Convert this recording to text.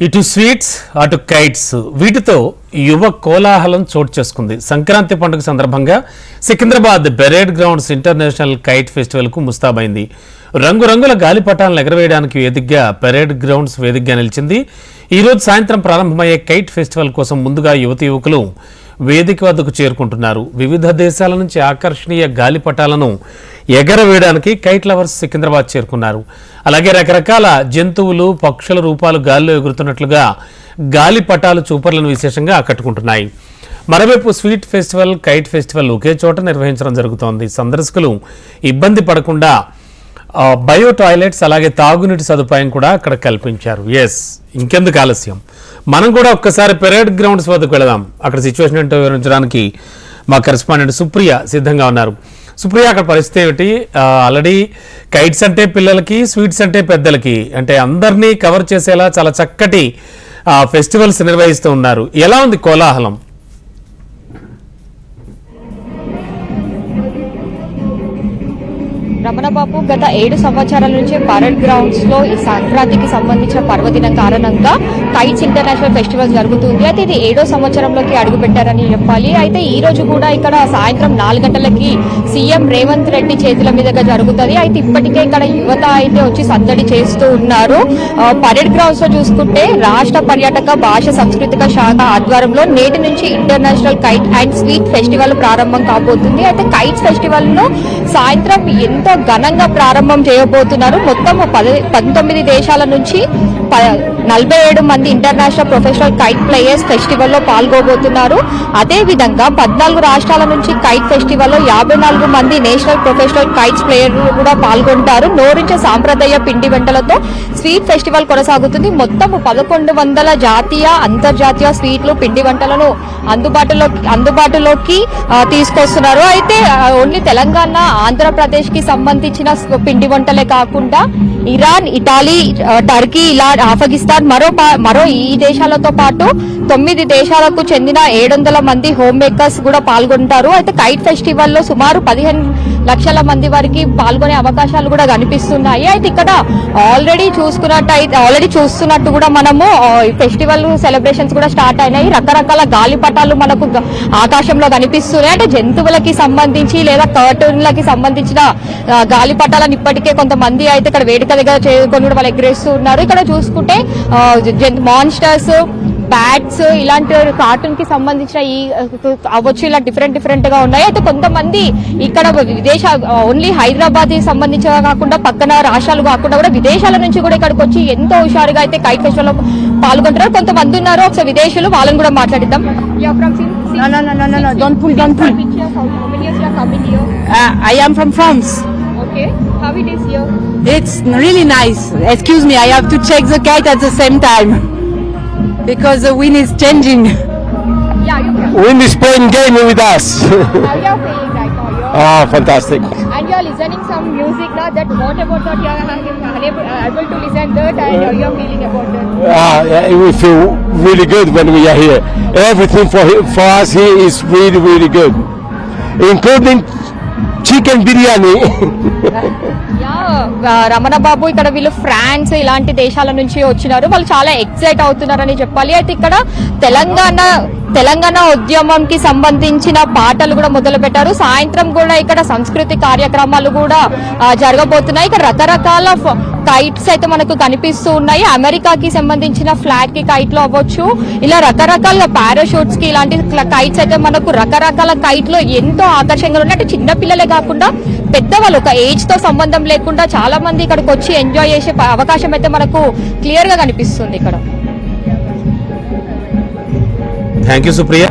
ఇటు స్వీట్స్ అటు కైట్స్ వీటితో యువ కోలాహలం చోటు చేసుకుంది. సంక్రాంతి పండుగ సందర్భంగా Secunderabad parade grounds international kite festival కు ముస్తాబైంది. రంగురంగుల గాలిపటాలను ఎగరవేయడానికి వేదికగా పెరేడ్ గ్రౌండ్స్ వేదికగా నిలిచింది. ఈ రోజు సాయంత్రం ప్రారంభమయ్యే కైట్ ఫెస్టివల్ కోసం ముందుగా యువతి యువకులు వేదిక వద్దకు చేరుకుంటున్నారు. వివిధ దేశాల నుంచి ఆకర్షణీయ గాలిపటాలను ఎగరవేయడానికి కైట్ లవర్స్ సికింద్రాబాద్ చేరుకున్నారు. అలాగే రకరకాల జంతువులు పక్షుల రూపాలు గాలిలో ఎగురుతున్నట్లుగా గాలిపటాలు చూపర్లను విశేషంగా ఆకట్టుకుంటున్నాయి. మరోవైపు స్వీట్ ఫెస్టివల్ కైట్ ఫెస్టివల్ ఒకే చోట నిర్వహించడం జరుగుతోంది. సందర్శకులు ఇబ్బంది పడకుండా బయో టాయిలెట్స్ అలాగే తాగునీటి సదుపాయం కూడా అక్కడ కల్పించారు. ఇంకెందుకు ఆలస్యం, మనం కూడా ఒక్కసారి పెరేడ్ గ్రౌండ్స్ వద్దకు వెళదాం. అక్కడ సిచ్యువేషన్ ఏంటో వివరించడానికి మా కరెస్పాండెంట్ సుప్రియ సిద్ధంగా ఉన్నారు. సుప్రియ, అక్కడ పరిస్థితి ఏమిటి? ఆల్రెడీ కైట్స్ అంటే పిల్లలకి, స్వీట్స్ అంటే పెద్దలకి, అంటే అందరినీ కవర్ చేసేలా చాలా చక్కటి ఫెస్టివల్స్ నిర్వహిస్తూ ఉన్నారు. ఎలా ఉంది కోలాహలం? రమణబాబు, గత 7 సంవత్సరాల నుంచి పరేడ్ గ్రౌండ్స్ లో ఈ సంక్రాంతికి సంబంధించిన పర్వదినం కారణంగా కైట్స్ ఇంటర్నేషనల్ ఫెస్టివల్ జరుగుతుంది. అయితే ఇది 7వ సంవత్సరంలోకి అడుగు పెట్టారని చెప్పాలి. అయితే ఈ రోజు కూడా ఇక్కడ సాయంత్రం 4 గంటలకి సీఎం రేవంత్ రెడ్డి చేతుల మీదుగా జరుగుతుంది. అయితే ఇప్పటికే ఇక్కడ యువత అయితే వచ్చి సందడి చేస్తూ ఉన్నారు. పరేడ్ గ్రౌండ్స్ లో చూసుకుంటే రాష్ట్ర పర్యాటక భాష సాంస్కృతిక శాఖ ఆధ్వర్యంలో నేటి నుంచి international kite and sweet festival ప్రారంభం కాబోతుంది. అయితే కైట్స్ ఫెస్టివల్ ను సాయంత్రం ఎంతో ఘనంగా ప్రారంభం చేయబోతున్నారు. మొత్తం 19 దేశాల నుంచి 47 మంది international professional kite players festival లో పాల్గొబోతున్నారు. అదే విధంగా 14 రాష్ట్రాల నుంచి కైట్ ఫెస్టివల్ లో 54 మంది నేషనల్ ప్రొఫెషనల్ కైట్స్ ప్లేయర్లు కూడా పాల్గొంటారు. నోరించే సాంప్రదాయ పిండి వంటలతో స్వీట్ ఫెస్టివల్ కొనసాగుతుంది. మొత్తం 1100 జాతీయ అంతర్జాతీయ స్వీట్లు పిండి వంటలను అందుబాటులోకి తీసుకొస్తున్నారు. అయితే ఓన్లీ తెలంగాణ ఆంధ్రప్రదేశ్ కి సంబంధించిన పిండి వంటలే కాకుండా ఇరాన్, ఇటలీ, టర్కీ, ఇలా ఆఫ్ఘనిస్తాన్ మరో ఈ దేశాలతో పాటు 9 దేశాలకు చెందిన 700 మంది హోమ్ మేకర్స్ కూడా పాల్గొంటారు. అయితే కైట్ ఫెస్టివల్ లో సుమారు 15 లక్షల మంది వరకు పాల్గొనే అవకాశాలు కూడా కనిపిస్తున్నాయి. అయితే ఇక్కడ ఆల్రెడీ చూస్తున్నట్టు కూడా మనము ఫెస్టివల్ సెలబ్రేషన్స్ కూడా స్టార్ట్ అయినాయి. రకరకాల గాలిపటాలు మనకు ఆకాశంలో కనిపిస్తున్నాయి. అంటే జంతువులకి సంబంధించి లేదా కార్టూన్లకి సంబంధించిన గాలిపటాలను ఇప్పటికే కొంతమంది అయితే ఇక్కడ వేదిక దగ్గర చేసుకొని కూడా వాళ్ళు ఎగరేస్తూ ఉన్నారు. ఇక్కడ చూసుకుంటే మాన్స్టర్స్, బ్యాట్స్ ఇలాంటి కార్టూన్ కి సంబంధించిన ఈ అవ్వచ్చు ఇలా డిఫరెంట్ గా ఉన్నాయి. అయితే కొంతమంది ఇక్కడ ఓన్లీ హైదరాబాద్ కి సంబంధించిన కాకుండా పక్కన రాష్ట్రాలు కాకుండా కూడా విదేశాల నుంచి కూడా ఇక్కడికి వచ్చి ఎంతో హుషారుగా అయితే కైట్ ఫెస్టివల్ లో పాల్గొంటారు. కొంతమంది ఉన్నారు, ఒకసారి విదేశీయులు, వాళ్ళని కూడా మాట్లాడిద్దాం. I am from France. Okay, how it is here? It's really nice. Excuse me, I have to check the kite at the same time because the wind is changing. Yeah, you can. Wind is playing game with us. How you are feeling right now? Ah, fantastic. And you are listening some music now. That what about that you are able to listen that and you are feeling about that? Yeah, we feel really good when we are here. Everything for us here is really good, including chicken biryani. Ramana Babu, ఇక్కడ వీళ్ళు France ఇలాంటి దేశాల నుంచి వచ్చినారు. వాళ్ళు చాలా excite అవుతున్నారని చెప్పాలి. అయితే ఇక్కడ తెలంగాణ ఉద్యమంకి సంబంధించిన పాటలు కూడా మొదలు పెట్టారు. సాయంత్రం కూడా ఇక్కడ సంస్కృతి కార్యక్రమాలు కూడా జరగబోతున్నాయి. ఇక్కడ రకరకాల కైట్స్ అయితే మనకు కనిపిస్తూ ఉన్నాయి. అమెరికాకి సంబంధించిన ఫ్లాగ్ కి కైట్లు అవ్వచ్చు, ఇలా రకరకాల పారాషూట్స్ కి ఇలాంటి కైట్స్ అయితే మనకు రకరకాల కైట్లు ఎంతో ఆకర్షణగా ఉన్నాయి. అంటే చిన్నపిల్లలే కాకుండా పెద్దవాళ్ళు, ఒక ఏజ్ తో సంబంధం లేకుండా చాలా మంది ఇక్కడికి వచ్చి ఎంజాయ్ చేసే అవకాశం అయితే మనకు క్లియర్ గా కనిపిస్తుంది ఇక్కడ. Thank you Supriya.